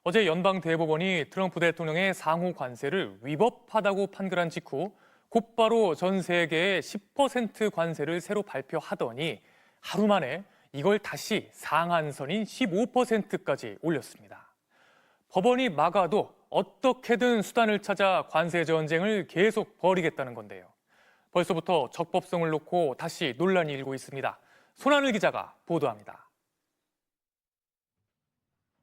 어제 연방 대법원이 트럼프 대통령의 상호 관세를 위법하다고 판결한 직후 곧바로 전 세계에 10% 관세를 새로 발표하더니 하루 만에 이걸 다시 상한선인 15%까지 올렸습니다. 법원이 막아도 어떻게든 수단을 찾아 관세 전쟁을 계속 벌이겠다는 건데요. 벌써부터 적법성을 놓고 다시 논란이 일고 있습니다. 손하늘 기자가 보도합니다.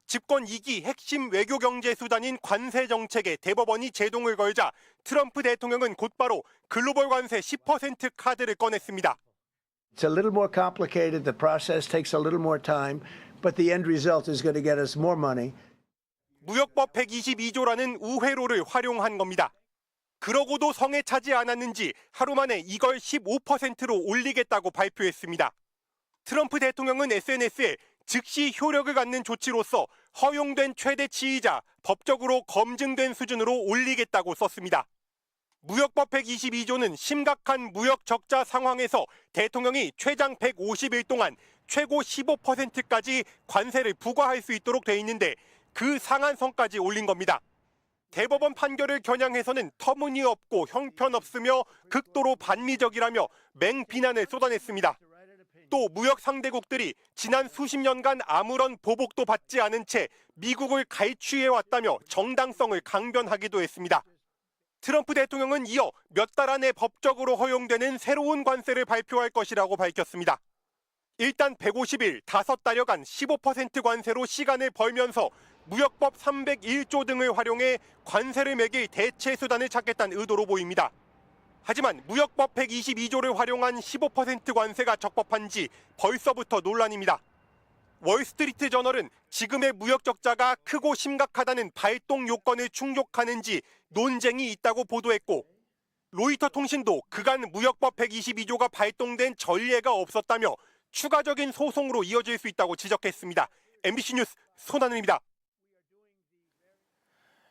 집권 2기 핵심 외교 경제 수단인 관세 정책에 대법원이 제동을 걸자 트럼프 대통령은 곧바로 글로벌 관세 10% 카드를 꺼냈습니다. It's a little more complicated. The process takes a little more time, but the end result is going to get us more money. 무역법 122조라는 우회로를 활용한 겁니다. 그러고도 성에 차지 않았는지 하루 만에 이걸 15%로 올리겠다고 발표했습니다. 트럼프 대통령은 SNS에 즉시 효력을 갖는 조치로서 허용된 최대치이자 법적으로 검증된 수준으로 올리겠다고 썼습니다. 무역법 122조는 심각한 무역 적자 상황에서 대통령이 최장 150일 동안 최고 15%까지 관세를 부과할 수 있도록 돼 있는데 그 상한선까지 올린 겁니다. 대법원 판결을 겨냥해서는 터무니없고 형편없으며 극도로 반미적이라며 맹비난을 쏟아냈습니다. 또 무역 상대국들이 지난 수십 년간 아무런 보복도 받지 않은 채 미국을 갈취해왔다며 정당성을 강변하기도 했습니다. 트럼프 대통령은 이어 몇 달 안에 법적으로 허용되는 새로운 관세를 발표할 것이라고 밝혔습니다. 일단 150일 5달여간 15% 관세로 시간을 벌면서 무역법 301조 등을 활용해 관세를 매길 대체 수단을 찾겠다는 의도로 보입니다. 하지만 무역법 122조를 활용한 15% 관세가 적법한지 벌써부터 논란입니다. 월스트리트 저널은 지금의 무역 적자가 크고 심각하다는 발동 요건을 충족하는지 논쟁이 있다고 보도했고, 로이터 통신도 그간 무역법 122조가 발동된 전례가 없었다며 추가적인 소송으로 이어질 수 있다고 지적했습니다. MBC 뉴스 손하늘입니다.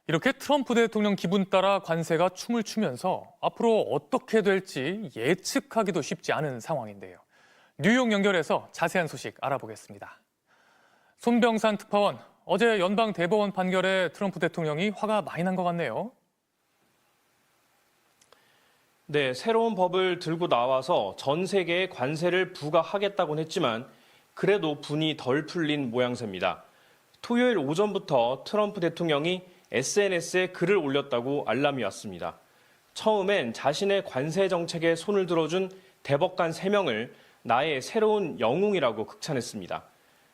이렇게 트럼프 대통령 기분 따라 관세가 춤을 추면서 앞으로 어떻게 될지 예측하기도 쉽지 않은 상황인데요. 뉴욕 연결해서 자세한 소식 알아보겠습니다. 손병산 특파원, 어제 연방 대법원 판결에 트럼프 대통령이 화가 많이 난 것 같네요. 네, 새로운 법을 들고 나와서 전 세계에 관세를 부과하겠다고는 했지만 그래도 분이 덜 풀린 모양새입니다. 토요일 오전부터 트럼프 대통령이 SNS에 글을 올렸다고 알람이 왔습니다. 처음엔 자신의 관세 정책에 손을 들어준 대법관 3명을 나의 새로운 영웅이라고 극찬했습니다.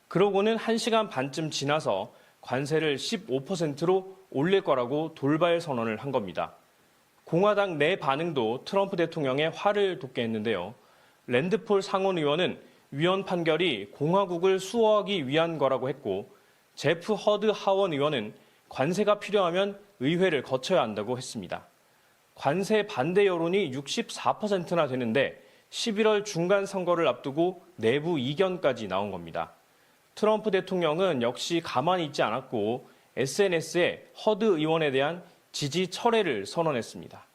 그러고는 1시간 반쯤 지나서 관세를 15%로 올릴 거라고 돌발 선언을 한 겁니다. 공화당 내 반응도 트럼프 대통령의 화를 돋게 했는데요. 랜드폴 상원 의원은 위헌 판결이 공화국을 수호하기 위한 거라고 했고, 제프 허드 하원 의원은 관세가 필요하면 의회를 거쳐야 한다고 했습니다. 관세 반대 여론이 64%나 되는데 11월 중간 선거를 앞두고 내부 이견까지 나온 겁니다. 트럼프 대통령은 역시 가만히 있지 않았고 SNS에 허드 의원에 대한 지지 철회를 선언했습니다.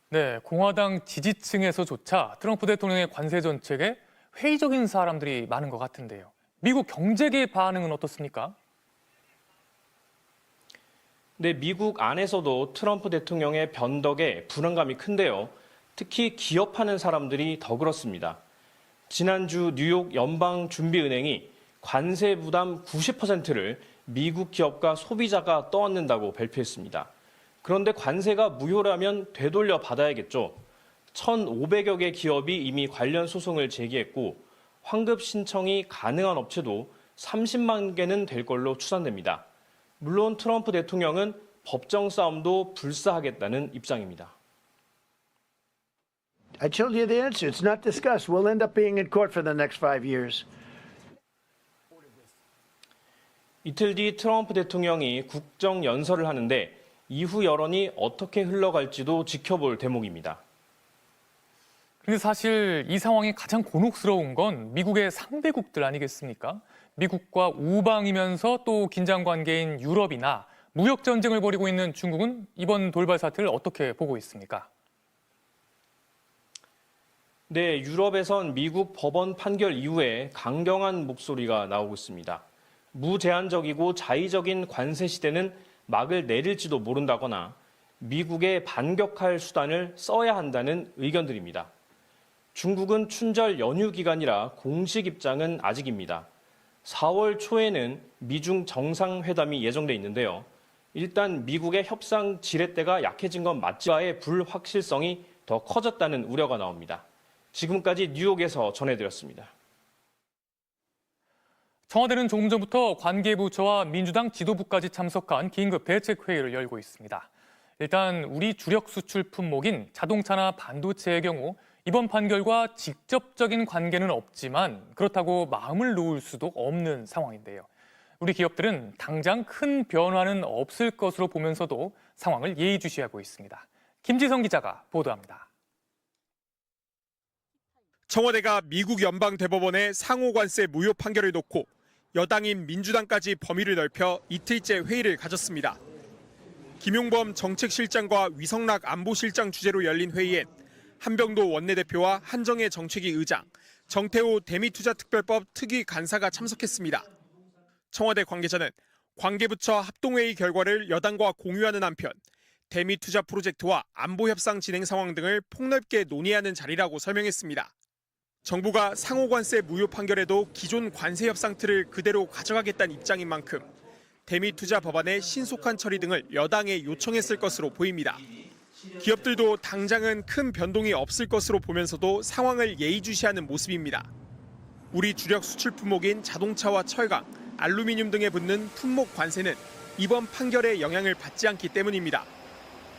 네, 공화당 지지층에서조차 트럼프 대통령의 관세 정책에 회의적인 사람들이 많은 것 같은데요. 미국 경제계의 반응은 어떻습니까? 네, 미국 안에서도 트럼프 대통령의 변덕에 불안감이 큰데요. 특히 기업하는 사람들이 더 그렇습니다. 지난주 뉴욕 연방준비은행이 관세 부담 90%를 미국 기업과 소비자가 떠안는다고 발표했습니다. 그런데 관세가 무효라면 되돌려 받아야겠죠. 1,500여 개 기업이 이미 관련 소송을 제기했고 환급 신청이 가능한 업체도 30만 개는 될 걸로 추산됩니다. 물론 트럼프 대통령은 법정 싸움도 불사하겠다는 입장입니다. I told you the answer. It's not discussed. We'll end up being in court for the next 5 years. 이틀 뒤 트럼프 대통령이 국정 연설을 하는데 이후 여론이 어떻게 흘러갈지도 지켜볼 대목입니다. 근데 사실 이 상황이 가장 곤혹스러운 건 미국의 상대국들 아니겠습니까? 미국과 우방이면서 또 긴장 관계인 유럽이나 무역 전쟁을 벌이고 있는 중국은 이번 돌발 사태를 어떻게 보고 있습니까? 네, 유럽에선 미국 법원 판결 이후에 강경한 목소리가 나오고 있습니다. 무제한적이고 자의적인 관세 시대는 막을 내릴지도 모른다거나 미국에 반격할 수단을 써야 한다는 의견들입니다. 중국은 춘절 연휴 기간이라 공식 입장은 아직입니다. 4월 초에는 미중 정상회담이 예정돼 있는데요. 일단 미국의 협상 지렛대가 약해진 건 맞지만의 불확실성이 더 커졌다는 우려가 나옵니다. 지금까지 뉴욕에서 전해드렸습니다. 청와대는 조금 전부터 관계부처와 민주당 지도부까지 참석한 긴급 대책회의를 열고 있습니다. 일단 우리 주력 수출 품목인 자동차나 반도체의 경우 이번 판결과 직접적인 관계는 없지만 그렇다고 마음을 놓을 수도 없는 상황인데요. 우리 기업들은 당장 큰 변화는 없을 것으로 보면서도 상황을 예의주시하고 있습니다. 김지성 기자가 보도합니다. 청와대가 미국 연방대법원의 상호관세 무효 판결을 놓고 여당인 민주당까지 범위를 넓혀 이틀째 회의를 가졌습니다. 김용범 정책실장과 위성락 안보실장 주재로 열린 회의엔 한병도 원내대표와 한정혜 정책위 의장, 정태호 대미투자특별법 특위 간사가 참석했습니다. 청와대 관계자는 관계부처 합동회의 결과를 여당과 공유하는 한편 대미투자 프로젝트와 안보협상 진행 상황 등을 폭넓게 논의하는 자리라고 설명했습니다. 정부가 상호관세 무효 판결에도 기존 관세 협상 틀을 그대로 가져가겠다는 입장인 만큼 대미투자 법안의 신속한 처리 등을 여당에 요청했을 것으로 보입니다. 기업들도 당장은 큰 변동이 없을 것으로 보면서도 상황을 예의주시하는 모습입니다. 우리 주력 수출 품목인 자동차와 철강, 알루미늄 등에 붙는 품목 관세는 이번 판결에 영향을 받지 않기 때문입니다.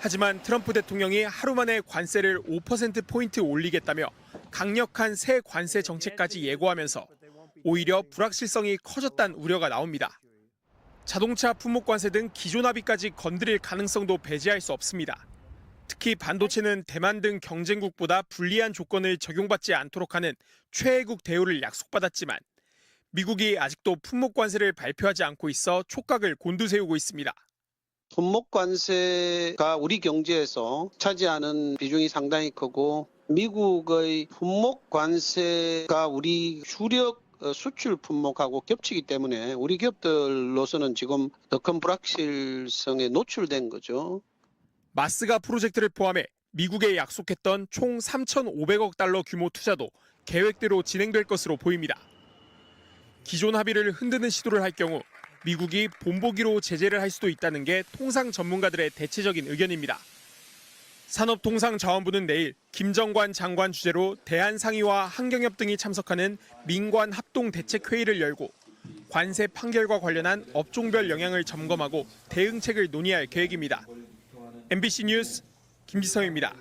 하지만 트럼프 대통령이 하루 만에 관세를 5%포인트 올리겠다며 강력한 새 관세 정책까지 예고하면서 오히려 불확실성이 커졌다는 우려가 나옵니다. 자동차 품목 관세 등 기존 합의까지 건드릴 가능성도 배제할 수 없습니다. 특히 반도체는 대만 등 경쟁국보다 불리한 조건을 적용받지 않도록 하는 최애국 대우를 약속받았지만 미국이 아직도 품목 관세를 발표하지 않고 있어 촉각을 곤두세우고 있습니다. 품목 관세가 우리 경제에서 차지하는 비중이 상당히 크고 미국의 품목 관세가 우리 주력 수출 품목하고 겹치기 때문에 우리 기업들로서는 지금 더 큰 불확실성에 노출된 거죠. 마스가 프로젝트를 포함해 미국에 약속했던 총 3,500억 달러 규모 투자도 계획대로 진행될 것으로 보입니다. 기존 합의를 흔드는 시도를 할 경우 미국이 본보기로 제재를 할 수도 있다는 게 통상 전문가들의 대체적인 의견입니다. 산업통상자원부는 내일 김정관 장관 주재로 대한상의와 한경협 등이 참석하는 민관 합동대책회의를 열고 관세 판결과 관련한 업종별 영향을 점검하고 대응책을 논의할 계획입니다. MBC 뉴스 김지성입니다.